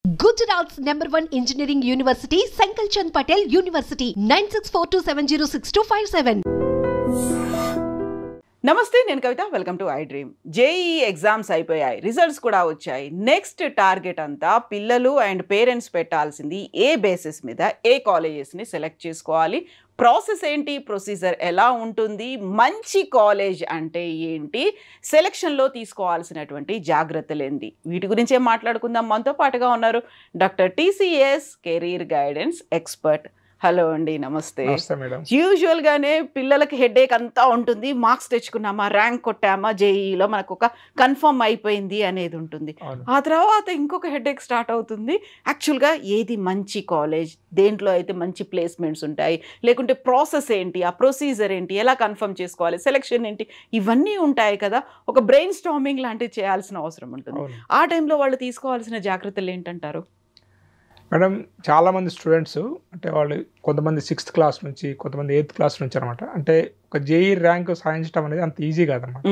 Gujarat's #1 engineering university, Sankalchand Patel University, 9642706257. నమస్తే, నేను Kavitha. Welcome to iDream. JEE exams అయిపోయాయి, results కూడా వచ్చాయి. నెక్స్ట్ టార్గెట్ అంతా పిల్లలు అండ్ పేరెంట్స్ పెట్టాల్సింది ఏ బేసిస్ మీద ఏ కాలేజెస్ని సెలెక్ట్ చేసుకోవాలి, ప్రాసెస్ ఏంటి, ప్రొసీజర్ ఎలా ఉంటుంది, మంచి కాలేజ్ అంటే ఏంటి, సెలక్షన్లో తీసుకోవాల్సినటువంటి జాగ్రత్తలు ఏంటి, వీటి గురించే మాట్లాడుకుందాం. మనతో పాటుగా ఉన్నారు doctor TCS, career guidance expert. Hello అండి, నమస్తే. యూజువల్గానే పిల్లలకి హెడేక్ అంతా ఉంటుంది. మార్క్స్ తెచ్చుకున్నామా, ర్యాంక్ కొట్టామా, జేఈలో మనకు ఒక కన్ఫర్మ్ అయిపోయింది అనేది ఉంటుంది. ఆ తర్వాత ఇంకొక హెడేక్ స్టార్ట్ అవుతుంది. యాక్చువల్గా ఏది మంచి కాలేజ్, దేంట్లో అయితే మంచి ప్లేస్మెంట్స్ ఉంటాయి, లేకుంటే ప్రాసెస్ ఏంటి, ఆ ప్రొసీజర్ ఏంటి, ఎలా కన్ఫర్మ్ చేసుకోవాలి, సెలెక్షన్ ఏంటి, ఇవన్నీ ఉంటాయి కదా. ఒక బ్రెయిన్ స్టార్మింగ్ లాంటివి చేయాల్సిన అవసరం ఉంటుంది. ఆ టైంలో వాళ్ళు తీసుకోవాల్సిన జాగ్రత్తలు ఏంటంటారు? మేడం, చాలామంది స్టూడెంట్స్ అంటే వాళ్ళు కొంతమంది 6th క్లాస్ నుంచి, కొంతమంది 8th క్లాస్ నుంచి అనమాట. అంటే ఒక జేఈ ర్యాంక్ సాధించడం అనేది అంత ఈజీ కాదనమాట.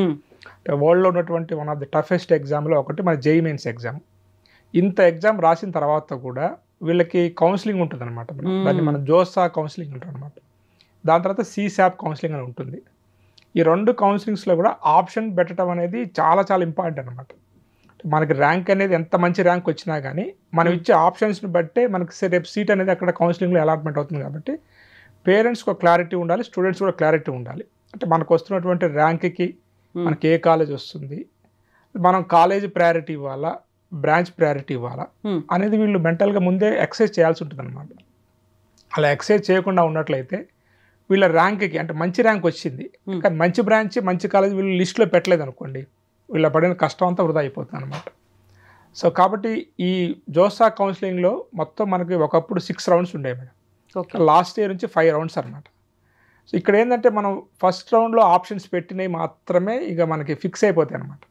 అంటే వరల్డ్లో ఉన్నటువంటి వన్ ఆఫ్ ది టఫెస్ట్ ఎగ్జామ్లో ఒకటి మన జేఈ మెయిన్స్ ఎగ్జామ్. ఇంత ఎగ్జామ్ రాసిన తర్వాత కూడా వీళ్ళకి కౌన్సిలింగ్ ఉంటుంది అనమాట. దాన్ని మన జోసా కౌన్సిలింగ్ ఉంటుంది అనమాట. దాని తర్వాత CSAP కౌన్సిలింగ్ అని ఉంటుంది. ఈ 2 కౌన్సిలింగ్స్లో కూడా ఆప్షన్ పెట్టడం అనేది చాలా చాలా ఇంపార్టెంట్ అనమాట. మనకి ర్యాంక్ అనేది ఎంత మంచి ర్యాంక్ వచ్చినా కానీ మనం ఇచ్చే ఆప్షన్స్ని బట్టే మనకి రేపు సీట్ అనేది అక్కడ కౌన్సిలింగ్లో అలాట్మెంట్ అవుతుంది. కాబట్టి పేరెంట్స్కి ఒక క్లారిటీ ఉండాలి, స్టూడెంట్స్ కూడా క్లారిటీ ఉండాలి. అంటే మనకు వస్తున్నటువంటి ర్యాంక్కి మనకి ఏ కాలేజ్ వస్తుంది, మనం కాలేజ్ ప్రయారిటీ ఇవ్వాలా, బ్రాంచ్ ప్రయారిటీ ఇవ్వాలా అనేది వీళ్ళు మెంటల్గా ముందే ఎక్సైజ్ చేయాల్సి ఉంటుంది అనమాట. అలా ఎక్సైజ్ చేయకుండా ఉన్నట్లయితే వీళ్ళ ర్యాంక్కి అంటే మంచి ర్యాంక్ వచ్చింది కానీ మంచి బ్రాంచ్ మంచి కాలేజ్ వీళ్ళు లిస్టులో పెట్టలేదు అనుకోండి, వీళ్ళ పడిన కష్టం అంతా వృధా అయిపోతుంది అనమాట. సో కాబట్టి ఈ జోసా కౌన్సిలింగ్లో మొత్తం మనకి ఒకప్పుడు 6 రౌండ్స్ ఉండేవి మేడం. లాస్ట్ ఇయర్ నుంచి 5 రౌండ్స్ అనమాట. సో ఇక్కడ ఏంటంటే మనం ఫస్ట్ రౌండ్లో ఆప్షన్స్ పెట్టినవి మాత్రమే ఇక మనకి ఫిక్స్ అయిపోతాయి అనమాట.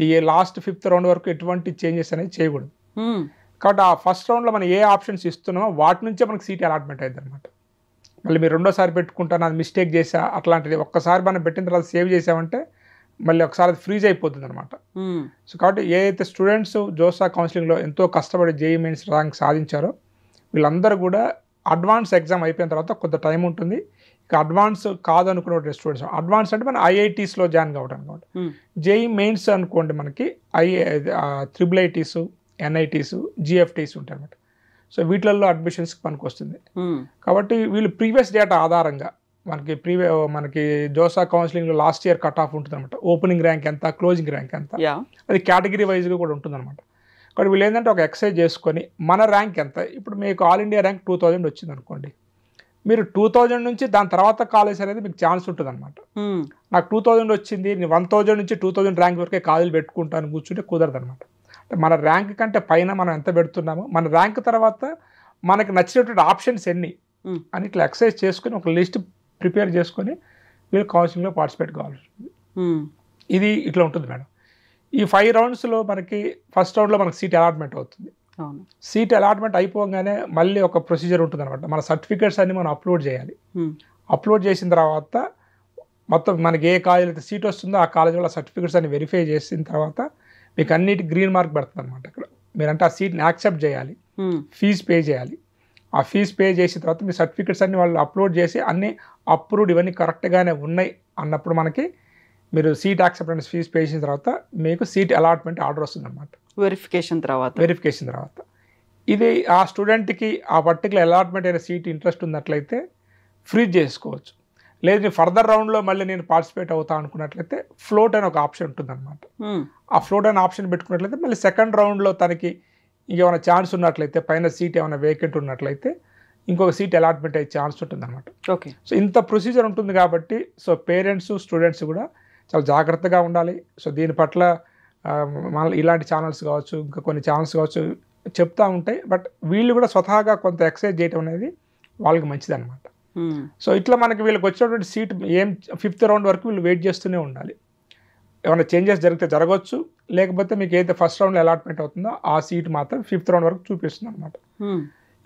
ఈ లాస్ట్ 5th రౌండ్ వరకు ఎటువంటి చేంజెస్ అనేది చేయకూడదు. కాబట్టి ఆ ఫస్ట్ రౌండ్లో మనం ఏ ఆప్షన్స్ ఇస్తున్నామో వాటి నుంచే మనకి సీట్ అలాట్మెంట్ అవుతుంది అనమాట. మళ్ళీ మీరు రెండోసారి పెట్టుకుంటాను, అది మిస్టేక్ చేసా అట్లాంటిది ఒక్కసారి మనం పెట్టిన తర్వాత సేవ్ చేసామంటే మళ్ళీ ఒకసారి అది ఫ్రీజ్ అయిపోతుంది అనమాట. సో కాబట్టి ఏదైతే స్టూడెంట్స్ జోసా కౌన్సిలింగ్లో ఎంతో కష్టపడి జేఈ మెయిన్స్ ర్యాంక్ సాధించారో వీళ్ళందరూ కూడా అడ్వాన్స్ ఎగ్జామ్ అయిపోయిన తర్వాత కొంత టైం ఉంటుంది. ఇక అడ్వాన్స్ కాదనుకునే స్టూడెంట్స్, అడ్వాన్స్ అంటే మన IITsలో జాయిన్ కావడం అనమాట. జేఈ మెయిన్స్ అనుకోండి మనకి IIITs, NITs, GFTs ఉంటాయి అనమాట. సో వీటిల్లో అడ్మిషన్స్కి పనికి వస్తుంది. కాబట్టి వీళ్ళు ప్రీవియస్ డేటా ఆధారంగా మనకి జోసా కౌన్సిలింగ్లో లాస్ట్ ఇయర్ కట్ ఆఫ్ ఉంటుంది అనమాట. ఓపెనింగ్ ర్యాంక్ ఎంత, క్లోజింగ్ ర్యాంక్ ఎంత, అది కేటగిరీ వైజ్గా కూడా ఉంటుంది అనమాట. కాబట్టి వీళ్ళు ఏంటంటే ఒక ఎక్సైజ్ చేసుకొని మన ర్యాంక్ ఎంత, ఇప్పుడు మీకు ఆల్ ఇండియా ర్యాంక్ 2000 వచ్చింది అనుకోండి, మీరు 2000 నుంచి దాని తర్వాత కాలేజ్ అనేది మీకు ఛాన్స్ ఉంటుంది అనమాట. నాకు 2000 వచ్చింది, నేను 1000 నుంచి 2000 ర్యాంక్ వరకే కాలేజ్ పెట్టుకుంటాను కూర్చుంటే కుదరదు అనమాట. అంటే మన ర్యాంక్ కంటే పైన మనం ఎంత పెడుతున్నామో, మన ర్యాంక్ తర్వాత మనకి నచ్చినటువంటి ఆప్షన్స్ ఎన్ని అని ఇట్లా ఎక్సైజ్ చేసుకొని ఒక లిస్ట్ ప్రిపేర్ చేసుకొని వీళ్ళు కౌన్సిలింగ్లో పార్టిసిపేట్ కావాల్సి ఉంటుంది. ఇది ఇట్లా ఉంటుంది మేడం. ఈ 5 రౌండ్స్లో మనకి ఫస్ట్ రౌండ్లో మనకి సీట్ అలాట్మెంట్ అవుతుంది. సీట్ అలాట్మెంట్ అయిపోగానే మళ్ళీ ఒక ప్రొసీజర్ ఉంటుంది అనమాట. మన సర్టిఫికేట్స్ అన్ని మనం అప్లోడ్ చేయాలి. అప్లోడ్ చేసిన తర్వాత మొత్తం మనకి ఏ కాలేజ్ అయితే సీట్ వస్తుందో ఆ కాలేజ్ వల్ల సర్టిఫికేట్స్ అన్ని వెరిఫై చేసిన తర్వాత మీకు అన్నిటి గ్రీన్ మార్క్ పెడుతుంది అనమాట. ఇక్కడ మీరంటే ఆ సీట్ని యాక్సెప్ట్ చేయాలి, ఫీజు పే చేయాలి. ఆ ఫీజు పే చేసిన తర్వాత మీ సర్టిఫికేట్స్ అన్ని వాళ్ళు అప్లోడ్ చేసి అన్నీ అప్రూవ్డ్, ఇవన్నీ కరెక్ట్గానే ఉన్నాయి అన్నప్పుడు మనకి మీరు సీట్ యాక్సెప్టెన్స్ ఫీజు పే చేసిన తర్వాత మీకు సీట్ అలాట్మెంట్ ఆర్డర్ వస్తుంది అనమాట. వెరిఫికేషన్ తర్వాత ఇది ఆ స్టూడెంట్కి ఆ పర్టికులర్ అలాట్మెంట్ అయిన సీట్ ఇంట్రెస్ట్ ఉన్నట్లయితే ఫ్రీజ్ చేసుకోవచ్చు. లేదు నేను ఫర్దర్ రౌండ్లో మళ్ళీ నేను పార్టిసిపేట్ అవుతా అనుకున్నట్లయితే ఫ్లోట్ అని ఒక ఆప్షన్ ఉంటుంది అనమాట. ఆ ఫ్లోట్ అనే ఆప్షన్ పెట్టుకున్నట్లయితే మళ్ళీ సెకండ్ రౌండ్లో తనకి ఇంకేమైనా ఛాన్స్ ఉన్నట్లయితే, పైన సీట్ ఏమైనా వేకెంట్ ఉన్నట్లయితే ఇంకొక సీట్ అలాట్మెంట్ అయ్యే ఛాన్స్ ఉంటుంది అనమాట. సో ఇంత ప్రొసీజర్ ఉంటుంది కాబట్టి సో పేరెంట్స్, స్టూడెంట్స్ కూడా చాలా జాగ్రత్తగా ఉండాలి. సో దీని పట్ల మన ఇలాంటి ఛానల్స్ కావచ్చు, ఇంకా కొన్ని ఛానల్స్ కావచ్చు చెప్తూ ఉంటాయి. బట్ వీళ్ళు కూడా స్వతహాగా కొంత ఎక్సైజ్ చేయడం అనేది వాళ్ళకి మంచిది అనమాట. సో ఇట్లా మనకి వీళ్ళకి వచ్చినటువంటి సీట్ 5th రౌండ్ వరకు వీళ్ళు వెయిట్ చేస్తూనే ఉండాలి. ఏమైనా చేంజెస్ జరిగితే జరగవచ్చు, లేకపోతే మీకు ఏదైతే ఫస్ట్ రౌండ్లో అలాట్మెంట్ అవుతుందో ఆ సీట్ మాత్రం 5th రౌండ్ వరకు చూపిస్తుంది అనమాట.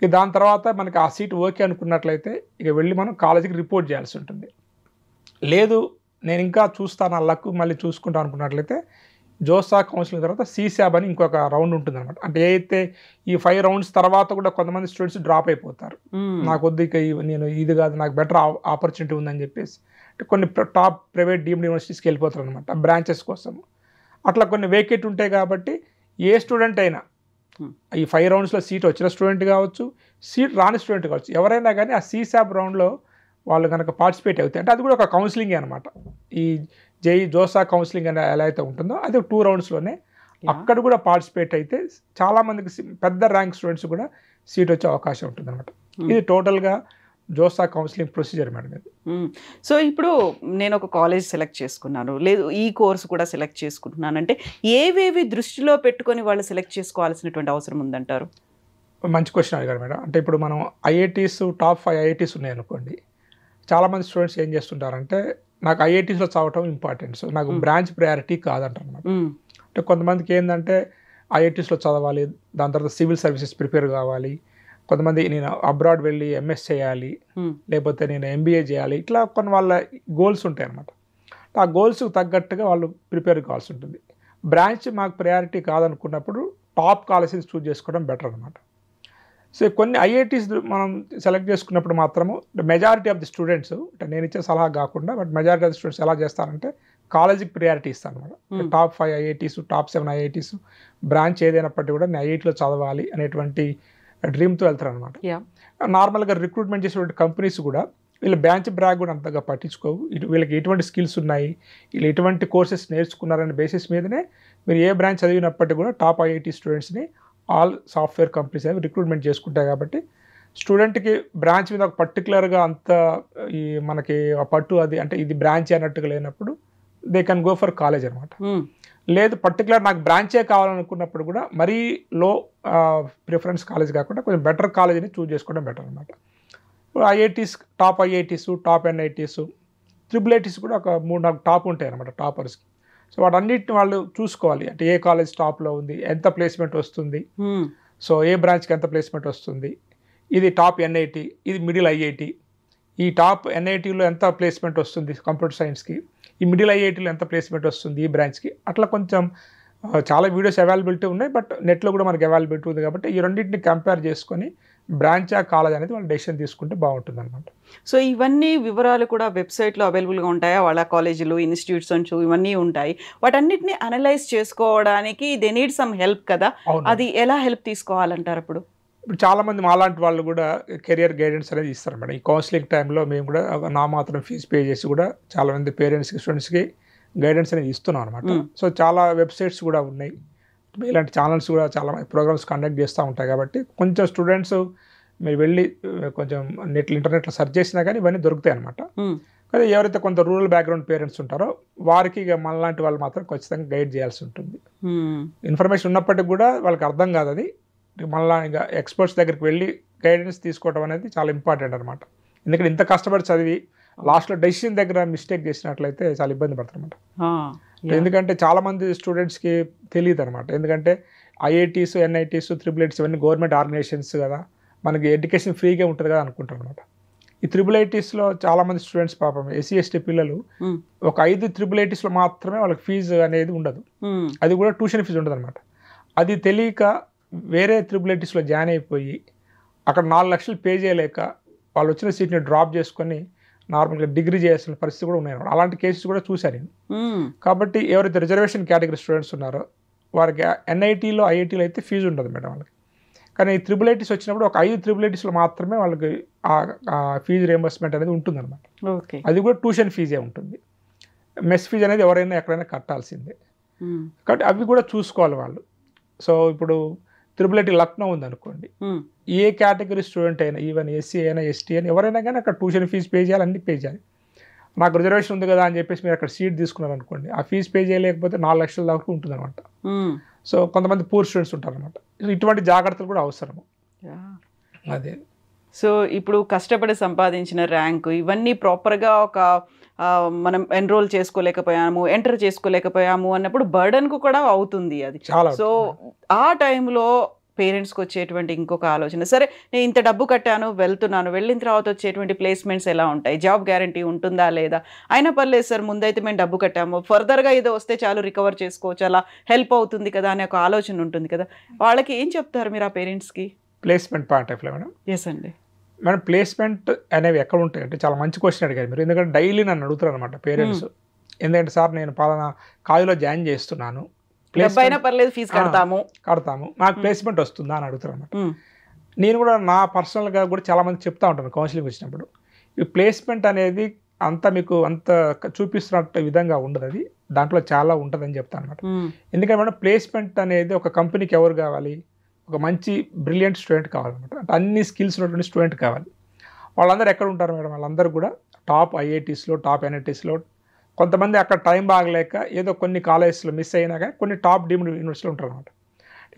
ఇక దాని తర్వాత మనకి ఆ సీట్ ఓకే అనుకున్నట్లయితే ఇక వెళ్ళి మనం కాలేజీకి రిపోర్ట్ చేయాల్సి ఉంటుంది. లేదు నేను ఇంకా చూస్తాను, ఆ లక్ మళ్ళీ చూసుకుంటాను అనుకున్నట్లయితే జోసా కౌన్సిలింగ్ తర్వాత సీశాబ్ అని ఇంకొక రౌండ్ ఉంటుంది అనమాట. అంటే అయితే ఈ 5 రౌండ్స్ తర్వాత కూడా కొంతమంది స్టూడెంట్స్ డ్రాప్ అయిపోతారు. నాకు వద్దు ఇక నేను ఇది కాదు, నాకు బెటర్ ఆపర్చునిటీ ఉందని చెప్పేసి అంటే కొన్ని టాప్ ప్రైవేట్ డీమ్డ్ యూనివర్సిటీస్కి వెళ్ళిపోతారు అనమాట బ్రాంచెస్ కోసం. అట్లా కొన్ని వేకెట్ ఉంటాయి కాబట్టి ఏ స్టూడెంట్ అయినా ఈ 5 రౌండ్స్లో సీట్ వచ్చిన స్టూడెంట్ కావచ్చు, సీట్ రాని స్టూడెంట్ కావచ్చు, ఎవరైనా కానీ ఆ సీశాబ్ రౌండ్లో వాళ్ళు కనుక పార్టిసిపేట్ అవుతాయి అంటే అది కూడా ఒక కౌన్సిలింగే అనమాట. ఈ జోసా కౌన్సిలింగ్ అనే ఎలా అయితే ఉంటుందో అది 2 రౌండ్స్లోనే అక్కడ కూడా పార్టిసిపేట్ అయితే చాలామందికి పెద్ద ర్యాంక్ స్టూడెంట్స్ కూడా సీట్ వచ్చే అవకాశం ఉంటుంది అనమాట. ఇది టోటల్గా జోసా కౌన్సిలింగ్ ప్రొసీజర్ మేడం ఇది. సో ఇప్పుడు నేను ఒక కాలేజ్ సెలెక్ట్ చేసుకున్నాను, లేదు ఈ కోర్సు కూడా సెలెక్ట్ చేసుకుంటున్నాను అంటే ఏవేవి దృష్టిలో పెట్టుకొని వాళ్ళు సెలెక్ట్ చేసుకోవాల్సినటువంటి అవసరం ఉందంటారు? మంచి క్వశ్చన్ అడిగారు మేడం. అంటే ఇప్పుడు మనం ఐఐటీస్ టాప్ 5 ఐఐటీస్ ఉన్నాయనుకోండి, చాలామంది స్టూడెంట్స్ ఏం చేస్తుంటారంటే నాకు ఐఐటీస్లో చదవటం ఇంపార్టెంట్, సో నాకు బ్రాంచ్ ప్రయారిటీ కాదంటారు అనమాట. అంటే కొంతమందికి ఏంటంటే ఐఐటీస్లో చదవాలి, దాని తర్వాత సివిల్ సర్వీసెస్ ప్రిపేర్ కావాలి, కొంతమంది నేను అబ్రాడ్ వెళ్ళి ఎంఎస్ చేయాలి, లేకపోతే నేను ఎంబీఏ చేయాలి, ఇట్లా కొన్ని వాళ్ళ గోల్స్ ఉంటాయి అనమాట. ఆ గోల్స్కి తగ్గట్టుగా వాళ్ళు ప్రిపేర్ కావాల్సి ఉంటుంది. బ్రాంచ్ మాకు ప్రయారిటీ కాదనుకున్నప్పుడు టాప్ కాలేజెస్ చూస్ చేసుకోవడం బెటర్ అనమాట. సో కొన్ని ఐఐటీస్ మనం సెలెక్ట్ చేసుకున్నప్పుడు మాత్రము మెజారిటీ ఆఫ్ ది స్టూడెంట్స్ అంటే నేను ఇచ్చే సలహా కాకుండా but majority of the students ఎలా చేస్తారంటే కాలేజీకి ప్రయారిటీ ఇస్తాను అనమాట. Top 5 IITs, top 7 IITs, branch ఏదైనప్పటికీ కూడా నేను ఐఐటీలో చదవాలి అనేటువంటి డ్రీమ్తో వెళ్తారు అనమాట. నార్మల్గా రిక్రూట్మెంట్ చేసేటువంటి కంపెనీస్ కూడా వీళ్ళు బ్రాంచ్ బ్రాగ్ కూడా అంతగా పట్టించుకోవు. వీళ్ళకి ఎటువంటి స్కిల్స్ ఉన్నాయి, వీళ్ళు ఎటువంటి కోర్సెస్ నేర్చుకున్నారనే బేసిస్ మీదనే మీరు ఏ బ్రాంచ్ చదివినప్పటికీ కూడా టాప్ ఐఐటీ స్టూడెంట్స్ని ఆల్ సాఫ్ట్వేర్ కంపెనీస్ అవి రిక్రూట్మెంట్ చేసుకుంటాయి. కాబట్టి స్టూడెంట్కి బ్రాంచ్ మీద ఒక పర్టికులర్గా అంత ఈ మనకి పట్టు అది అంటే ఇది బ్రాంచ్ అన్నట్టుగా లేనప్పుడు they can go for college అనమాట. లేదు పర్టికులర్ నాకు బ్రాంచే కావాలనుకున్నప్పుడు కూడా మరీ లో ప్రిఫరెన్స్ కాలేజ్ కాకుండా కొంచెం బెటర్ కాలేజీని చూస్ చేసుకోవడం బెటర్ అనమాట. IITs, top IITs, top NITs, triple కూడా ఒక 3-4 టాప్ ఉంటాయి అనమాట టాపర్స్కి. సో వాటన్నిటిని వాళ్ళు చూసుకోవాలి. అంటే ఏ కాలేజ్ టాప్లో ఉంది, ఎంత ప్లేస్మెంట్ వస్తుంది, సో ఏ బ్రాంచ్కి ఎంత ప్లేస్మెంట్ వస్తుంది, ఇది టాప్ ఎన్ఐటీ, ఇది మిడిల్ ఐఐటీ, ఈ టాప్ ఎన్ఐటీలో ఎంత ప్లేస్మెంట్ వస్తుంది కంప్యూటర్ సైన్స్కి, ఈ మిడిల్ ఐఐటీలో ఎంత ప్లేస్మెంట్ వస్తుంది ఈ బ్రాంచ్కి, అట్లా కొంచెం చాలా వీడియోస్ అవైలబిలిటీ ఉన్నాయి. బట్ నెట్లో కూడా మనకి అవైలబిలిటీ ఉంది కాబట్టి ఈ రెండింటిని కంపేర్ చేసుకొని బ్రాంచ్ ఆ కాలేజ్ అనేది వాళ్ళు డెసిషన్ తీసుకుంటే బాగుంటుంది అనమాట. సో ఇవన్నీ వివరాలు కూడా వెబ్సైట్లో అవైలబుల్గా ఉంటాయా? వాళ్ళ కాలేజీలు, ఇన్స్టిట్యూట్స్ ఇవన్నీ ఉంటాయి. వాటన్నిటిని అనలైజ్ చేసుకోవడానికి దే నీడ్ సమ్ హెల్ప్ కదా, అది ఎలా హెల్ప్ తీసుకోవాలంటారు? అప్పుడు ఇప్పుడు చాలామంది మాలాంటి వాళ్ళు కూడా కెరియర్ గైడెన్స్ అనేది ఇస్తారు మేడం. ఈ కౌన్సిలింగ్ టైంలో మేము కూడా నా మాత్రం ఫీజు పే చేసి కూడా చాలామంది పేరెంట్స్కి, స్టూడెంట్స్కి గైడెన్స్ అనేది ఇస్తున్నాం అనమాట. సో చాలా వెబ్సైట్స్ కూడా ఉన్నాయి, ఇలాంటి ఛానల్స్ కూడా చాలా ప్రోగ్రామ్స్ కండక్ట్ చేస్తూ ఉంటాయి. కాబట్టి కొంచెం స్టూడెంట్స్ మీరు వెళ్ళి కొంచెం ఇంటర్నెట్లో సెర్చ్ చేసినా కానీ ఇవన్నీ దొరుకుతాయి అనమాట. కానీ ఎవరైతే కొంత రూరల్ బ్యాక్గ్రౌండ్ పేరెంట్స్ ఉంటారో వారికి ఇక మనలాంటి వాళ్ళు మాత్రం ఖచ్చితంగా గైడ్ చేయాల్సి ఉంటుంది. ఇన్ఫర్మేషన్ ఉన్నప్పటికీ కూడా వాళ్ళకి అర్థం కాదు, అది మళ్ళీ ఇంకా ఎక్స్పర్ట్స్ దగ్గరికి వెళ్ళి గైడెన్స్ తీసుకోవడం అనేది చాలా ఇంపార్టెంట్ అనమాట. ఎందుకంటే ఇంత కష్టపడి చదివి లాస్ట్లో డెసిషన్ దగ్గర మిస్టేక్ చేసినట్లయితే చాలా ఇబ్బంది పడతారనమాట. ఎందుకంటే చాలామంది స్టూడెంట్స్కి తెలియదు అనమాట. ఎందుకంటే ఐఐటీస్, ఎన్ఐటీస్, ట్రిపుల్ ఇవన్నీ గవర్నమెంట్ ఆర్గనైజేషన్స్ కదా, మనకి ఎడ్యుకేషన్ ఫ్రీగా ఉంటుంది కదా అనుకుంటారు అనమాట. ఈ ట్రిపుల్ ఐటీస్లో చాలామంది స్టూడెంట్స్ పాపం ఎస్సీ ఎస్టీ పిల్లలు ఒక 5 ట్రిపుల్ ఐటీస్లో మాత్రమే వాళ్ళకి ఫీజు అనేది ఉండదు, అది కూడా ట్యూషన్ ఫీజు ఉండదు అనమాట. అది తెలియక వేరే ట్రిపుల్ ఐటీస్లో జాయిన్ అయిపోయి అక్కడ 4 లక్షలు పే చేయలేక వాళ్ళు వచ్చిన సీట్ని డ్రాప్ చేసుకొని నార్మల్గా డిగ్రీ చేయాల్సిన పరిస్థితి కూడా ఉన్నాయి. అలాంటి కేసెస్ కూడా చూశాను నేను. కాబట్టి ఎవరైతే రిజర్వేషన్ కేటగిరీ స్టూడెంట్స్ ఉన్నారో వారికి ఎన్ఐటీలో, ఐఐటీలో అయితే ఫీజు ఉండదు మేడం వాళ్ళకి. కానీ ఈ ట్రిపుల్ ఐటీస్ వచ్చినప్పుడు ఒక 5 ట్రిపుల్ ఐటీస్లో మాత్రమే వాళ్ళకి ఆ ఫీజు రియంబర్స్మెంట్ అనేది ఉంటుందన్నమాట. అది కూడా ట్యూషన్ ఫీజే ఉంటుంది. మెస్ ఫీజు అనేది ఎవరైనా ఎక్కడైనా కట్టాల్సిందే. కాబట్టి అవి కూడా చూసుకోవాలి వాళ్ళు. సో ఇప్పుడు ట్రిపుల్ ఐటీ లక్నో ఉందనుకోండి, ఏ కేటగిరీ స్టూడెంట్ అయినా, ఈవెన్ ఎస్సీ అయినా, ఎస్టీ అయినా ఎవరైనా కానీ అక్కడ ట్యూషన్ ఫీజు పే చేయాలి, అన్ని పే చేయాలి. నాకు రిజర్వేషన్ ఉంది కదా అని చెప్పేసి మీరు అక్కడ సీట్ తీసుకున్నారనుకోండి, ఆ ఫీజు పే చేయలేకపోతే 4 లక్షల దాకా ఉంటుంది అనమాట. సో కొంతమంది పూర్ స్టూడెంట్స్ ఉంటారు అనమాట. ఇటువంటి జాగ్రత్తలు కూడా అవసరము. అదే సో ఇప్పుడు కష్టపడి సంపాదించిన ర్యాంకు ఇవన్నీ ప్రాపర్గా ఒక మనం ఎన్రోల్ చేసుకోలేకపోయాము, ఎంటర్ చేసుకోలేకపోయాము అన్నప్పుడు బర్డన్కు కూడా అవుతుంది అది. సో ఆ టైంలో పేరెంట్స్కి వచ్చేటువంటి ఇంకొక ఆలోచన, సరే నేను ఇంత డబ్బు కట్టాను వెళ్తున్నాను, వెళ్ళిన తర్వాత వచ్చేటువంటి ప్లేస్మెంట్స్ ఎలా ఉంటాయి, జాబ్ గ్యారంటీ ఉంటుందా లేదా, అయినా పర్లేదు సార్ ముందైతే మేము డబ్బు కట్టాము, ఫర్దర్గా ఏదో వస్తే చాలు రికవర్ చేసుకోవచ్చు, అలా హెల్ప్ అవుతుంది కదా అనే ఒక ఆలోచన ఉంటుంది కదా, వాళ్ళకి ఏం చెప్తారు మీరు ఆ పేరెంట్స్కి? Placement point of view madam. Yes అండి. మేడం ప్లేస్మెంట్ అనేవి ఎక్కడ ఉంటాయి అంటే చాలా మంచి క్వశ్చన్ అడిగారు మీరు. ఎందుకంటే డైలీ నన్ను అడుగుతారు అనమాట పేరెంట్స్. ఎందుకంటే సార్ నేను పలానా కాలేజీలో జాయిన్ చేస్తున్నాను, అయినా పర్లేదు ఫీజు కడతాము, నాకు ప్లేస్మెంట్ వస్తుందా అని అడుగుతారు అనమాట. నేను కూడా నా పర్సనల్గా కూడా చాలా మంది చెప్తా ఉంటాను కౌన్సిలింగ్ వచ్చినప్పుడు, ఈ ప్లేస్మెంట్ అనేది అంత మీకు అంత చూపిస్తున్నట్టు విధంగా ఉండదు, అది దాంట్లో చాలా ఉంటుందని చెప్తాను అనమాట. ఎందుకంటే మేడం ప్లేస్మెంట్ అనేది ఒక కంపెనీకి ఎవరు కావాలి, ఒక మంచి బ్రిలియంట్ స్టూడెంట్ కావాలన్నమాట. అంటే అన్ని స్కిల్స్ ఉన్నటువంటి స్టూడెంట్ కావాలి. వాళ్ళందరూ ఎక్కడ ఉంటారు మేడం, వాళ్ళందరూ కూడా టాప్ ఐఐటీస్లో, టాప్ ఎన్ఐటీస్లో, కొంతమంది అక్కడ టైం బాగలేక ఏదో కొన్ని కాలేజెస్లో మిస్ అయినా కానీ కొన్ని టాప్ డీమ్డ్ యూనివర్సిటీలో ఉంటారు అనమాట.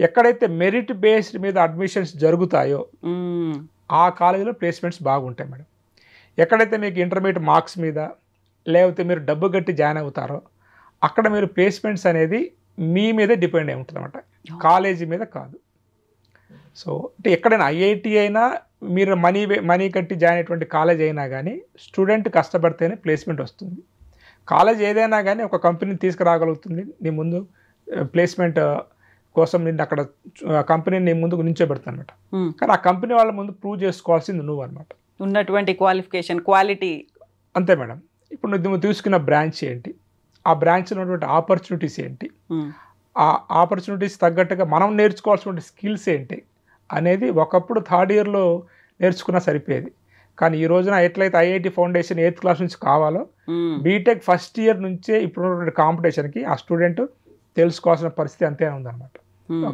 ఎక్కడైతే మెరిట్ బేస్డ్ మీద అడ్మిషన్స్ జరుగుతాయో ఆ కాలేజీలో ప్లేస్మెంట్స్ బాగుంటాయి మేడం. ఎక్కడైతే మీకు ఇంటర్మీడియట్ మార్క్స్ మీద లేకపోతే మీరు డబ్బు కట్టి జాయిన్ అవుతారో అక్కడ మీరు ప్లేస్మెంట్స్ అనేది మీ మీదే డిపెండ్ అయి ఉంటుంది అనమాట, కాలేజీ మీద కాదు. సో అంటే ఎక్కడైనా ఐఐటి అయినా మీరు మనీ కట్టి జాయిన్ అయ్యేటువంటి కాలేజ్ అయినా కానీ స్టూడెంట్ కష్టపడితేనే ప్లేస్మెంట్ వస్తుంది. కాలేజ్ ఏదైనా కానీ ఒక కంపెనీని తీసుకురాగలుగుతుంది, నీ ముందు ప్లేస్మెంట్ కోసం నిన్ను అక్కడ కంపెనీని నీ ముందుకు నిల్చోబెడతాను అనమాట. కానీ ఆ కంపెనీ వాళ్ళ ముందు ప్రూవ్ చేసుకోవాల్సింది నువ్వు అనమాట, ఉన్నటువంటి క్వాలిఫికేషన్ క్వాలిటీ. అంతే మేడం. ఇప్పుడు నువ్వు తీసుకున్న బ్రాంచ్ ఏంటి, ఆ బ్రాంచ్లో ఉన్నటువంటి ఆపర్చునిటీస్ ఏంటి, ఆ ఆపర్చునిటీస్ తగ్గట్టుగా మనం నేర్చుకోవాల్సిన స్కిల్స్ ఏంటి అనేది ఒకప్పుడు థర్డ్ ఇయర్లో నేర్చుకున్నా సరిపోయేది. కానీ ఈ రోజున ఎట్లయితే ఐఐటి ఫౌండేషన్ 8th క్లాస్ నుంచి కావాలో బీటెక్ ఫస్ట్ ఇయర్ నుంచే ఇప్పుడు కాంపిటీషన్కి ఆ స్టూడెంట్ తెలుసుకోవాల్సిన పరిస్థితి అంతే ఉందన్నమాట.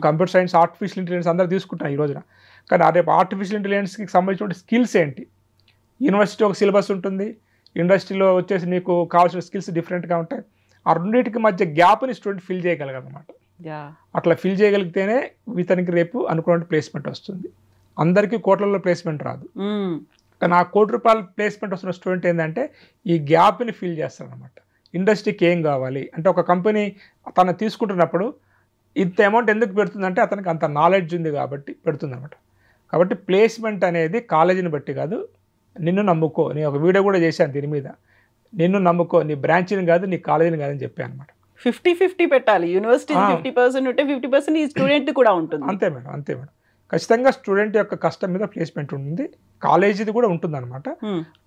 కంప్యూటర్ సైన్స్, ఆర్టిఫిషియల్ ఇంటెలిజెన్స్ అందరూ తీసుకుంటాం ఈ రోజున. కానీ రేపు ఆర్టిఫిషియల్ ఇంటెలిజెన్స్కి సంబంధించిన స్కిల్స్ ఏంటి, యూనివర్సిటీ ఒక సిలబస్ ఉంటుంది, ఇండస్ట్రీలో వచ్చేసి మీకు కావాల్సిన స్కిల్స్ డిఫరెంట్గా ఉంటాయి. ఆ రెండింటికి మధ్య గ్యాప్ని స్టూడెంట్ ఫిల్ చేయగలగన్నమాట. అట్లా ఫిల్ చేయగలిగితేనే ఇతనికి రేపు అనుకున్న ప్లేస్మెంట్ వస్తుంది. అందరికీ కోట్లలో ప్లేస్మెంట్ రాదు, కానీ ఆ ₹1,00,00,000 ప్లేస్మెంట్ వస్తున్న స్టూడెంట్ ఏంటంటే ఈ గ్యాప్ని ఫిల్ చేస్తారనమాట. ఇండస్ట్రీకి ఏం కావాలి అంటే ఒక కంపెనీ తను తీసుకుంటున్నప్పుడు ఇంత అమౌంట్ ఎందుకు పెడుతుందంటే అతనికి అంత నాలెడ్జ్ ఉంది కాబట్టి పెడుతుంది అనమాట. కాబట్టి ప్లేస్మెంట్ అనేది కాలేజీని బట్టి కాదు, నిన్ను నమ్ముకో. నేను ఒక వీడియో కూడా చేశాను దీని మీద, నిన్ను నమ్ముకో, నీ బ్రాంచ్ని కాదు నీ కాలేజీని కాదని చెప్పాను అనమాట. 50-50 పెట్టాలి, యూనివర్సిటీ 50% ఉంటే 50% ఈ స్టూడెంట్ కూడా ఉంటుంది. అంతే మేడం, అంతే మేడం. ఖచ్చితంగా స్టూడెంట్ యొక్క కష్టం మీద ప్లేస్మెంట్ ఉంటుంది, కాలేజీది కూడా ఉంటుంది అనమాట.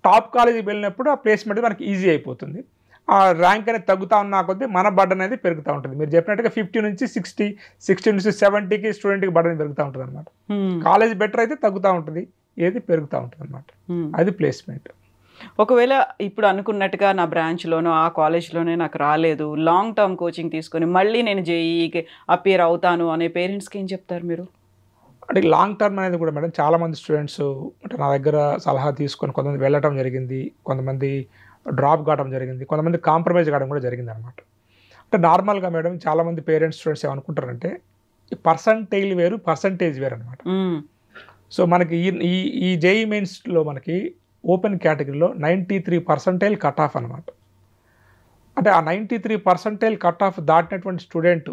టాప్ కాలేజీకి వెళ్ళినప్పుడు ఆ ప్లేస్మెంట్ మనకి ఈజీ అయిపోతుంది. ఆ ర్యాంక్ అనేది తగ్గుతా ఉన్నా కొద్దీ మన బర్డన్ అనేది పెరుగుతూ ఉంటుంది. మీరు చెప్పినట్టుగా 50 నుంచి 60, 60 నుంచి 70కి స్టూడెంట్కి బర్డన్ పెరుగుతూ ఉంటుంది అనమాట. కాలేజ్ బెటర్ అయితే తగ్గుతూ ఉంటుంది, ఏది పెరుగుతూ ఉంటుంది అనమాట. అది ప్లేస్మెంట్. ఒకవేళ ఇప్పుడు అనుకున్నట్టుగా నా బ్రాంచ్లోనో ఆ కాలేజ్లోనే నాకు రాలేదు, లాంగ్ టర్మ్ కోచింగ్ తీసుకొని మళ్ళీ నేను జేఈకి అపియర్ అవుతాను అనే పేరెంట్స్కి ఏం చెప్తారు మీరు? అంటే లాంగ్ టర్మ్ అనేది కూడా మేడం చాలామంది స్టూడెంట్స్ అంటే నా దగ్గర సలహా తీసుకొని కొంతమంది వెళ్ళటం జరిగింది, కొంతమంది డ్రాప్ కావడం జరిగింది, కొంతమంది కాంప్రమైజ్ కావడం కూడా జరిగింది అనమాట. అంటే నార్మల్గా మేడం చాలామంది పేరెంట్స్ స్టూడెంట్స్ ఏమనుకుంటారంటే పర్సంటేజ్ వేరు, పర్సంటేజ్ వేరు అనమాట. సో మనకి ఈ జేఈ మెయిన్స్లో మనకి ఓపెన్ కేటగిరీలో 93% కట్ ఆఫ్ అనమాట. అంటే ఆ 93% కట్ ఆఫ్ దాటినటువంటి స్టూడెంట్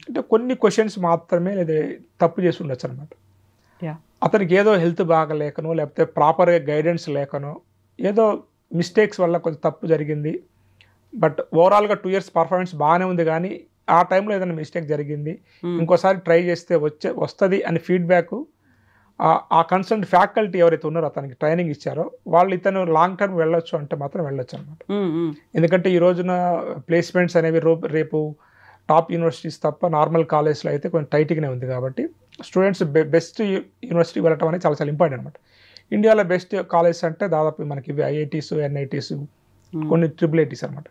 అంటే కొన్ని క్వశ్చన్స్ మాత్రమే లేదా తప్పు చేసి ఉండొచ్చు అనమాట. అతనికి ఏదో హెల్త్ బాగలేకనో లేకపోతే ప్రాపర్గా గైడెన్స్ లేకనో ఏదో మిస్టేక్స్ వల్ల కొంచెం తప్పు జరిగింది, బట్ ఓవరాల్గా 2 years పర్ఫార్మెన్స్ బాగానే ఉంది, కానీ ఆ టైంలో ఏదైనా మిస్టేక్ జరిగింది, ఇంకోసారి ట్రై చేస్తే వస్తుంది అని ఫీడ్బ్యాక్ ఆ కన్సర్న్ ఫ్యాకల్టీ ఎవరైతే ఉన్నారో అతనికి ట్రైనింగ్ ఇచ్చారో వాళ్ళు ఇతను లాంగ్ టర్మ్ వెళ్ళొచ్చు అంటే మాత్రం వెళ్ళొచ్చు అనమాట. ఎందుకంటే ఈ రోజున ప్లేస్మెంట్స్ అనేవి రేపు టాప్ యూనివర్సిటీస్ తప్ప నార్మల్ కాలేజ్లో అయితే కొంచెం టైట్గానే ఉంది. కాబట్టి స్టూడెంట్స్ బెస్ట్ యూనివర్సిటీ వెళ్ళటం అనేది చాలా చాలా ఇంపార్టెంట్ అనమాట. ఇండియాలో బెస్ట్ కాలేజెస్ అంటే దాదాపు మనకి ఇవి ఐఐటీస్, ఎన్ఐటీస్, కొన్ని IIITs అనమాట.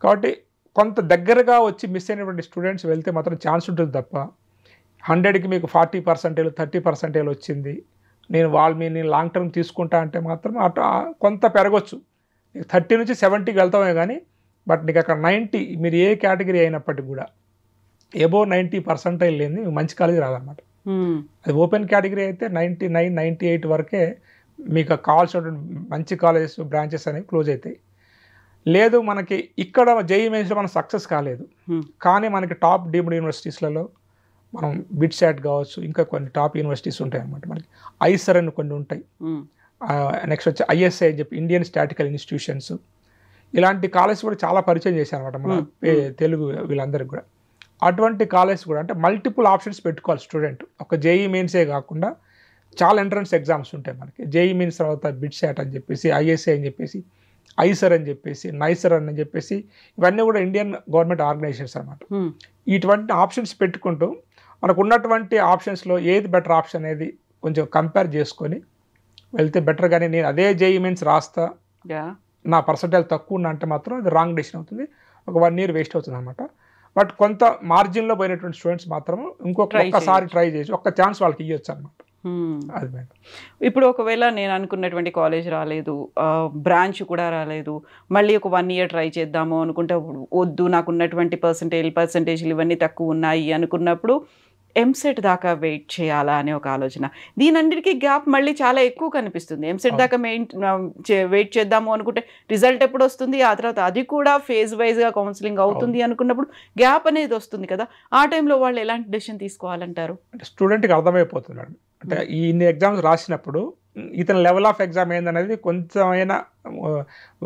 కాబట్టి కొంత దగ్గరగా వచ్చి మిస్ అయినటువంటి స్టూడెంట్స్ వెళ్తే మాత్రం ఛాన్స్ ఉంటుంది తప్ప 100కి మీకు 40%, 30% వచ్చింది, నేను లాంగ్ టర్మ్ తీసుకుంటా అంటే మాత్రం అటు కొంత పెరగచ్చు. 30 నుంచి 70కి వెళ్తామే కానీ బట్ నీకు అక్కడ 90 మీరు ఏ కేటగిరీ అయినప్పటికీ కూడా అబోవ్ 90% లేని మంచి కాలేజీ రాదన్నమాట. అది ఓపెన్ కేటగిరీ అయితే 99, 98 వరకే మీకు కావాల్సినటువంటి మంచి కాలేజెస్, బ్రాంచెస్ అనేవి క్లోజ్ అవుతాయి. లేదు మనకి ఇక్కడ జేఈ మెయిన్స్లో మనం సక్సెస్ కాలేదు, కానీ మనకి టాప్ డీమ్డ్ యూనివర్సిటీస్లలో మనం బిట్సాట్ కావచ్చు, ఇంకా కొన్ని టాప్ యూనివర్సిటీస్ ఉంటాయి అన్నమాట. మనకి ఐసర్ అని కొన్ని ఉంటాయి. నెక్స్ట్ వచ్చి ఐఎస్ఐ అని చెప్పి ఇండియన్ స్టాటికల్ ఇన్స్టిట్యూషన్స్, ఇలాంటి కాలేజ్ కూడా చాలా పరిచయం చేశారు అనమాట మన తెలుగు వీళ్ళందరికీ కూడా. అటువంటి కాలేజ్ కూడా అంటే మల్టిపుల్ ఆప్షన్స్ పెట్టుకోవాలి స్టూడెంట్. ఒక జేఈ మెయిన్సే కాకుండా చాలా ఎంట్రన్స్ ఎగ్జామ్స్ ఉంటాయి మనకి. జేఈ మెయిన్స్ తర్వాత బిట్సాట్ అని చెప్పేసి, ఐఎస్ఐ అని చెప్పేసి, ఐసర్ అని చెప్పేసి, నైసర్ అని చెప్పేసి, ఇవన్నీ కూడా ఇండియన్ గవర్నమెంట్ ఆర్గనైజేషన్స్ అనమాట. ఇటువంటి ఆప్షన్స్ పెట్టుకుంటూ మనకు ఉన్నటువంటి ఆప్షన్స్లో ఏది బెటర్ ఆప్షన్ అనేది కొంచెం కంపేర్ చేసుకొని వెళ్తే బెటర్. కానీ నేను అదే జేఈ మెయిన్స్ రాస్తా, నా పర్సంటేజ్ తక్కువ ఉన్నా అంటే మాత్రం అది రాంగ్ డెసిషన్ అవుతుంది, ఒక 1 year వేస్ట్ అవుతుంది అనమాట. బట్ కొంత మార్జిన్లో పోయినటువంటి స్టూడెంట్స్ మాత్రం ఒక్కసారి ట్రై చేయొచ్చు, ఒక్క ఛాన్స్ వాళ్ళకి ఇవ్వచ్చు అనమాట. అది మేడం. ఇప్పుడు ఒకవేళ నేను అనుకున్నటువంటి కాలేజ్ రాలేదు, బ్రాంచ్ కూడా రాలేదు, మళ్ళీ ఒక 1 year ట్రై చేద్దాము అనుకుంటే వద్దు, నాకు ఉన్నటువంటి పర్సంటేజ్లు ఇవన్నీ తక్కువ ఉన్నాయి అనుకున్నప్పుడు ఎంసెట్ దాకా వెయిట్ చేయాలా అనే ఒక ఆలోచన. దీనందరికీ గ్యాప్ మళ్ళీ చాలా ఎక్కువ కనిపిస్తుంది. ఎంసెట్ దాకా వెయిట్ చేద్దాము అనుకుంటే రిజల్ట్ ఎప్పుడు వస్తుంది, ఆ తర్వాత అది కూడా ఫేజ్ వైజ్గా కౌన్సిలింగ్ అవుతుంది అనుకున్నప్పుడు గ్యాప్ అనేది వస్తుంది కదా. ఆ టైంలో వాళ్ళు ఎలాంటి డెసిషన్ తీసుకోవాలంటారు? అంటే స్టూడెంట్కి అర్థమైపోతుంది మేడం. అంటే ఇన్ని ఎగ్జామ్స్ రాసినప్పుడు ఇతని లెవెల్ ఆఫ్ ఎగ్జామ్ ఏందనేది కొంచెమైనా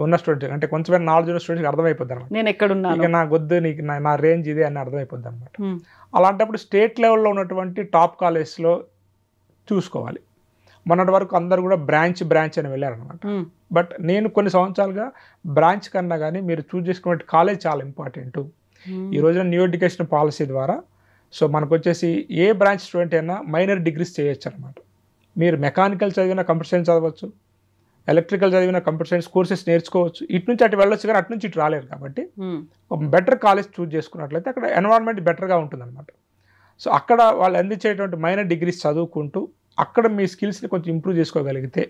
ఉన్న స్టూడెంట్, అంటే కొంచెమైనా నాలెడ్జ్ ఉన్న స్టూడెంట్కి అర్థమైపోద్ది అనమాట. నేను ఎక్కడున్నాను, ఇక నా గొద్దు, నీకు నా రేంజ్ ఇదే అని అర్థమైపోద్ది అనమాట. అలాంటప్పుడు స్టేట్ లెవెల్లో ఉన్నటువంటి టాప్ కాలేజ్లో చూసుకోవాలి. మొన్నటి వరకు అందరు కూడా బ్రాంచ్ అని వెళ్ళారనమాట. బట్ నేను కొన్ని సంవత్సరాలుగా బ్రాంచ్ కన్నా కానీ మీరు చూస్ చేసుకునే కాలేజ్ చాలా ఇంపార్టెంట్. ఈ రోజున న్యూ ఎడ్యుకేషన్ పాలసీ ద్వారా సో మనకు వచ్చేసి ఏ బ్రాంచ్ స్టూడెంట్ అయినా మైనర్ డిగ్రీస్ చేయొచ్చు అనమాట. మీరు మెకానికల్ చదివిన కంప్యూటర్ సైన్స్ చదవచ్చు, ఎలక్ట్రికల్ చదివిన కంప్యూటర్ సైన్స్ కోర్సెస్ నేర్చుకోవచ్చు. ఇటు నుంచి అటు వెళ్ళొచ్చు, కానీ అటు నుంచి ఇటు రాలేరు. కాబట్టి ఒక బెటర్ కాలేజ్ చూస్ చేసుకున్నట్లయితే అక్కడ ఎన్వైరాన్మెంట్ బెటర్గా ఉంటుందన్నమాట. సో అక్కడ వాళ్ళు అందించేటువంటి మైనర్ డిగ్రీస్ చదువుకుంటూ అక్కడ మీ స్కిల్స్ని కొంచెం ఇంప్రూవ్ చేసుకోగలిగితే,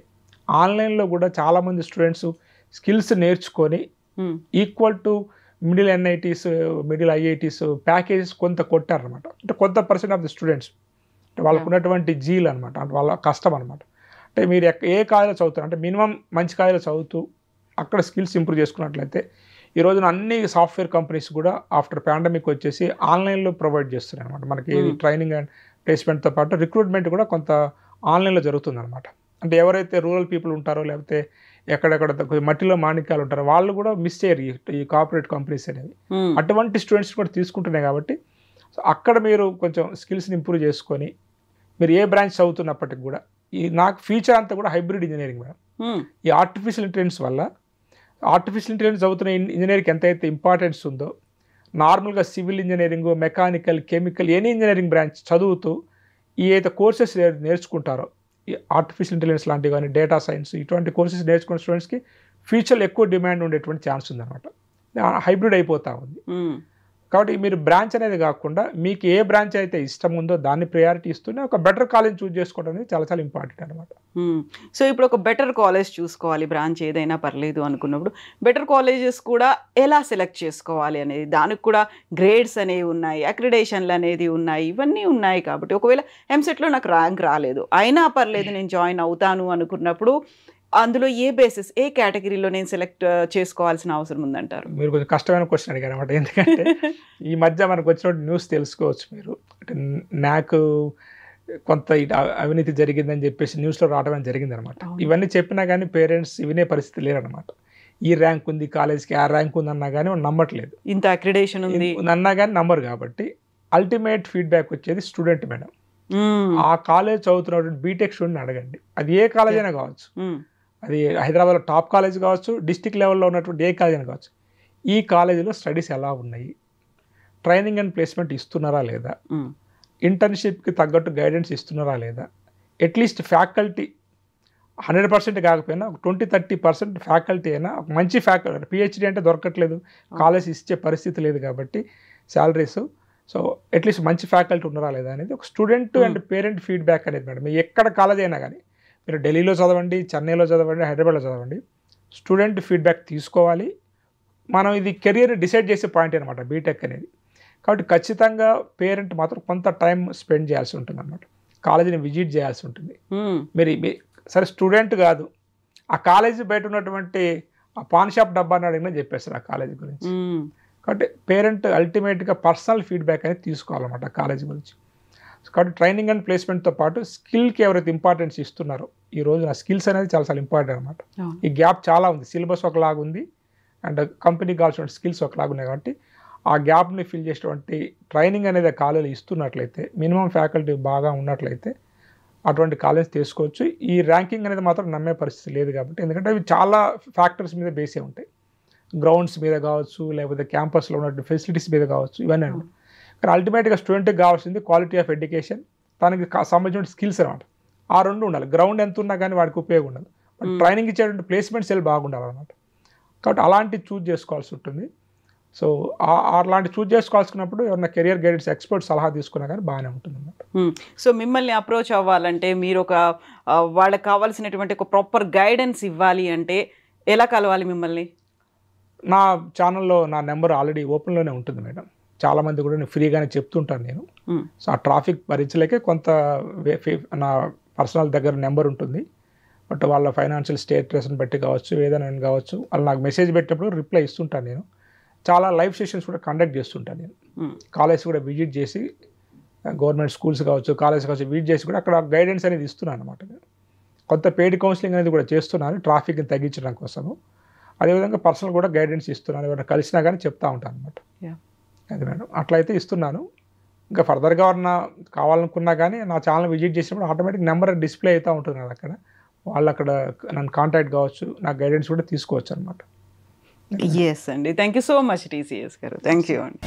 ఆన్లైన్లో కూడా చాలామంది స్టూడెంట్స్ స్కిల్స్ నేర్చుకొని equal to middle NITs, middle IITs packages కొంత కొట్టారనమాట. అంటే కొంత పర్సెంట్ ఆఫ్ ది స్టూడెంట్స్ అంటే వాళ్ళకు ఉన్నటువంటి జీల్ అనమాట, అంటే వాళ్ళ కష్టం అనమాట. అంటే మీరు ఏ కాలేజీలో చదువుతారు అంటే మినిమం మంచి కాలేజీలో చదువుతూ అక్కడ స్కిల్స్ ఇంప్రూవ్ చేసుకున్నట్లయితే ఈ రోజున అన్ని సాఫ్ట్వేర్ కంపెనీస్ కూడా ఆఫ్టర్ పాండమిక్ వచ్చేసి ఆన్లైన్లో ప్రొవైడ్ చేస్తున్నాయి అనమాట. మనకి ట్రైనింగ్ అండ్ ప్లేస్మెంట్తో పాటు రిక్రూట్మెంట్ కూడా కొంత ఆన్లైన్లో జరుగుతుంది అనమాట. అంటే ఎవరైతే రూరల్ పీపుల్ ఉంటారో లేకపోతే ఎక్కడెక్కడ మట్టిలో మాణిక్యాలు ఉంటారో వాళ్ళు కూడా మిస్ చేయరు ఈ కార్పొరేట్ కంపెనీస్ అనేవి. అటువంటి స్టూడెంట్స్ కూడా తీసుకుంటున్నాయి. కాబట్టి అక్కడ మీరు కొంచెం స్కిల్స్ని ఇంప్రూవ్ చేసుకొని మీరు ఏ బ్రాంచ్ చదువుతున్నప్పటికి కూడా నాకు ఫ్యూచర్ అంతా కూడా హైబ్రిడ్ ఇంజనీరింగ్ మేడం. ఈ ఆర్టిఫిషియల్ ఇంటెలిజెన్స్ వల్ల ఆర్టిఫిషియల్ ఇంటెలిజెన్స్ చదువుతున్న ఇంజనీరింగ్కి ఎంతైతే ఇంపార్టెన్స్ ఉందో, నార్మల్గా civil engineering, mechanical, chemical, any engineering branch చదువుతూ ఈ అయితే కోర్సెస్ నేర్చుకుంటారో ఈ ఆర్టిఫిషియల్ ఇంటెలిజెన్స్ లాంటివి కానీ, డేటా సైన్స్, ఇటువంటి కోర్సెస్ నేర్చుకున్న స్టూడెంట్స్కి ఫ్యూచర్లో ఎక్కువ డిమాండ్ ఉండేటువంటి ఛాన్స్ ఉందన్నమాట. హైబ్రిడ్ అయిపోతూ ఉంది. కాబట్టి మీరు బ్రాంచ్ అనేది కాకుండా మీకు ఏ బ్రాంచ్ అయితే ఇష్టం ఉందో దాన్ని ప్రయారిటీ ఇస్తూనే ఒక బెటర్ కాలేజ్ చూస్ చేసుకోవడం అనేది చాలా చాలా ఇంపార్టెంట్ అనమాట. సో ఇప్పుడు ఒక బెటర్ కాలేజ్ చూసుకోవాలి, బ్రాంచ్ ఏదైనా పర్లేదు అనుకున్నప్పుడు బెటర్ కాలేజెస్ కూడా ఎలా సెలెక్ట్ చేసుకోవాలి అనేది, దానికి కూడా గ్రేడ్స్ అనేవి ఉన్నాయి, అక్రిడేషన్లు అనేది ఉన్నాయి, ఇవన్నీ ఉన్నాయి. కాబట్టి ఒకవేళ ఎంసెట్లో నాకు ర్యాంక్ రాలేదు అయినా పర్లేదు నేను జాయిన్ అవుతాను అనుకున్నప్పుడు అందులో ఏ బేసిస్, ఏ కేటగిరీలో నేను సెలెక్ట్ చేసుకోవాల్సిన అవసరం ఉందంటారు? మీరు కొంచెం కష్టమైన క్వశ్చన్ అడిగారు అనమాట. ఎందుకంటే ఈ మధ్య మనకు వచ్చినటువంటి న్యూస్ తెలుసుకోవచ్చు మీరు. అంటే నాకు కొంత అవినీతి జరిగిందని చెప్పేసి న్యూస్లో రావడం జరిగింది అనమాట. ఇవన్నీ చెప్పినా కానీ పేరెంట్స్ వినే పరిస్థితి లేరనమాట. ఈ ర్యాంక్ ఉంది కాలేజ్కి, ఆ ర్యాంక్ ఉంది అన్నా కానీ వాళ్ళు నమ్మట్లేదు. ఇంత అక్రిడేషన్ ఉంది అన్నా కానీ నమ్మరు. కాబట్టి అల్టిమేట్ ఫీడ్బ్యాక్ వచ్చేది స్టూడెంట్ మేడం. ఆ కాలేజ్ చదువుతున్నటువంటి బీటెక్ స్టూడెంట్ అడగండి, అది ఏ కాలేజ్ అయినా కావచ్చు, అది హైదరాబాద్లో టాప్ కాలేజ్ కావచ్చు, డిస్టిక్ లెవెల్లో ఉన్నటువంటి ఏ కాలేజ్ అయినా కావచ్చు, ఈ కాలేజీలో స్టడీస్ ఎలా ఉన్నాయి, ట్రైనింగ్ అండ్ ప్లేస్మెంట్ ఇస్తున్నారా లేదా, ఇంటర్న్షిప్కి తగ్గట్టు గైడెన్స్ ఇస్తున్నారా లేదా, అట్లీస్ట్ ఫ్యాకల్టీ 100% కాకపోయినా ఒక 20-30% ఫ్యాకల్టీ అయినా ఒక మంచి ఫ్యాకల్టీ, పిహెచ్డి అంటే దొరకట్లేదు, కాలేజ్ ఇచ్చే పరిస్థితి లేదు కాబట్టి శాలరీస్, సో అట్లీస్ట్ మంచి ఫ్యాకల్టీ ఉన్నారా లేదా అనేది ఒక స్టూడెంట్ అండ్ పేరెంట్ ఫీడ్బ్యాక్ అనేది మేడం. ఎక్కడ కాలేజ్ అయినా కానీ మీరు ఢిల్లీలో చదవండి, చెన్నైలో చదవండి, హైదరాబాద్లో చదవండి, స్టూడెంట్ ఫీడ్బ్యాక్ తీసుకోవాలి. మనం ఇది కెరియర్ డిసైడ్ చేసే పాయింట్ అనమాట బీటెక్ అనేది. కాబట్టి ఖచ్చితంగా పేరెంట్ మాత్రం కొంత టైం స్పెండ్ చేయాల్సి ఉంటుంది అనమాట, కాలేజీని విజిట్ చేయాల్సి ఉంటుంది. మీరు సరే స్టూడెంట్ కాదు, ఆ కాలేజీ బయట ఉన్నటువంటి ఆ పాన్ షాప్ డబ్బాని అడిగినా చెప్పేస్తారు ఆ కాలేజీ గురించి. కాబట్టి పేరెంట్ అల్టిమేట్గా పర్సనల్ ఫీడ్బ్యాక్ అనేది తీసుకోవాలన్నమాట కాలేజీ గురించి. కాబట్టి ట్రైనింగ్ అండ్ ప్లేస్మెంట్తో పాటు స్కిల్కి ఎవరైతే ఇంపార్టెన్స్ ఇస్తున్నారో ఈ రోజు నా స్కిల్స్ అనేది చాలా చాలా ఇంపార్టెంట్ అనమాట. ఈ గ్యాప్ చాలా ఉంది, సిలబస్ ఒకలాగా ఉంది అండ్ కంపెనీకి కావాల్సిన స్కిల్స్ ఒకలాగా ఉన్నాయి. కాబట్టి ఆ గ్యాప్ని ఫిల్ చేసేటువంటి ట్రైనింగ్ అనేది కాలేజీలో ఇస్తున్నట్లయితే, మినిమం ఫ్యాకల్టీ బాగా ఉన్నట్లయితే అటువంటి కాలేజ్ తీసుకోవచ్చు. ఈ ర్యాంకింగ్ అనేది మాత్రం నమ్మే పరిస్థితి లేదు కాబట్టి, ఎందుకంటే అవి చాలా ఫ్యాక్టర్స్ మీద బేసే ఉంటాయి. గ్రౌండ్స్ మీద కావచ్చు, లేకపోతే క్యాంపస్లో ఉన్న ఫెసిలిటీస్ మీద కావచ్చు, ఇవన్నీ అండి. కానీ అల్టిమేట్గా స్టూడెంట్కి కావాల్సింది క్వాలిటీ ఆఫ్ ఎడ్యుకేషన్, దానికి సంబంధించిన స్కిల్స్ అనమాట. ఆ రెండు ఉండాలి. గ్రౌండ్ ఎంత ఉన్నా కానీ వాడికి ఉపయోగం ఉండదు. ట్రైనింగ్ ఇచ్చేటువంటి ప్లేస్మెంట్స్ వెళ్ళి బాగుండాలన్నమాట. కాబట్టి అలాంటివి చూజ్ చేసుకోవాల్సి ఉంటుంది. సో అలాంటి చూజ్ చేసుకోవాల్సినప్పుడు ఎవరైనా కెరియర్ గైడెన్స్ ఎక్స్పర్ట్ సలహా తీసుకున్నా కానీ బాగానే ఉంటుంది అన్నమాట. సో మిమ్మల్ని అప్రోచ్ అవ్వాలంటే మీరు వాళ్ళకి కావాల్సినటువంటి ఒక ప్రాపర్ గైడెన్స్ ఇవ్వాలి అంటే ఎలా కలవాలి మిమ్మల్ని? నా ఛానల్లో నా నెంబర్ ఆల్రెడీ ఓపెన్లోనే ఉంటుంది మేడం. చాలామంది కూడా నేను ఫ్రీగానే చెప్తుంటాను నేను. సో ఆ ట్రాఫిక్ భరించలేకే కొంత నా పర్సనల్ దగ్గర నెంబర్ ఉంటుంది. బట్ వాళ్ళ ఫైనాన్షియల్ స్టేటస్ని బట్టి కావచ్చు, ఏదైనా కావచ్చు, వాళ్ళు నాకు మెసేజ్ పెట్టినప్పుడు రిప్లై ఇస్తుంటాను నేను. చాలా లైవ్ సెషన్స్ కూడా కండక్ట్ చేస్తుంటాను నేను. కాలేజ్ కూడా విజిట్ చేసి, గవర్నమెంట్ స్కూల్స్ కావచ్చు, కాలేజ్ కావచ్చు, విజిట్ చేసి కూడా అక్కడ గైడెన్స్ అనేది ఇస్తున్నాను అనమాట. కొంత పెయిడ్ కౌన్సిలింగ్ అనేది కూడా చేస్తున్నాను ట్రాఫిక్ని తగ్గించడం కోసము. అదేవిధంగా పర్సనల్ కూడా గైడెన్స్ ఇస్తున్నాను. ఎవరైనా కలిసినా కానీ చెప్తా ఉంటాను అనమాట. అది మేడం అట్లయితే ఇస్తున్నాను. ఇంకా ఫర్దర్గా ఎవరన్నా కావాలనుకున్నా కానీ నా ఛానల్ విజిట్ చేసినప్పుడు ఆటోమేటిక్ నెంబర్ డిస్ప్లే అవుతూ ఉంటుంది కదా అక్కడ. వాళ్ళు అక్కడ నన్ను కాంటాక్ట్ కావచ్చు, నా గైడెన్స్ కూడా తీసుకోవచ్చు అనమాట. ఎస్ అండి, thank you so much TCS గారు. థ్యాంక్ యూ అండి.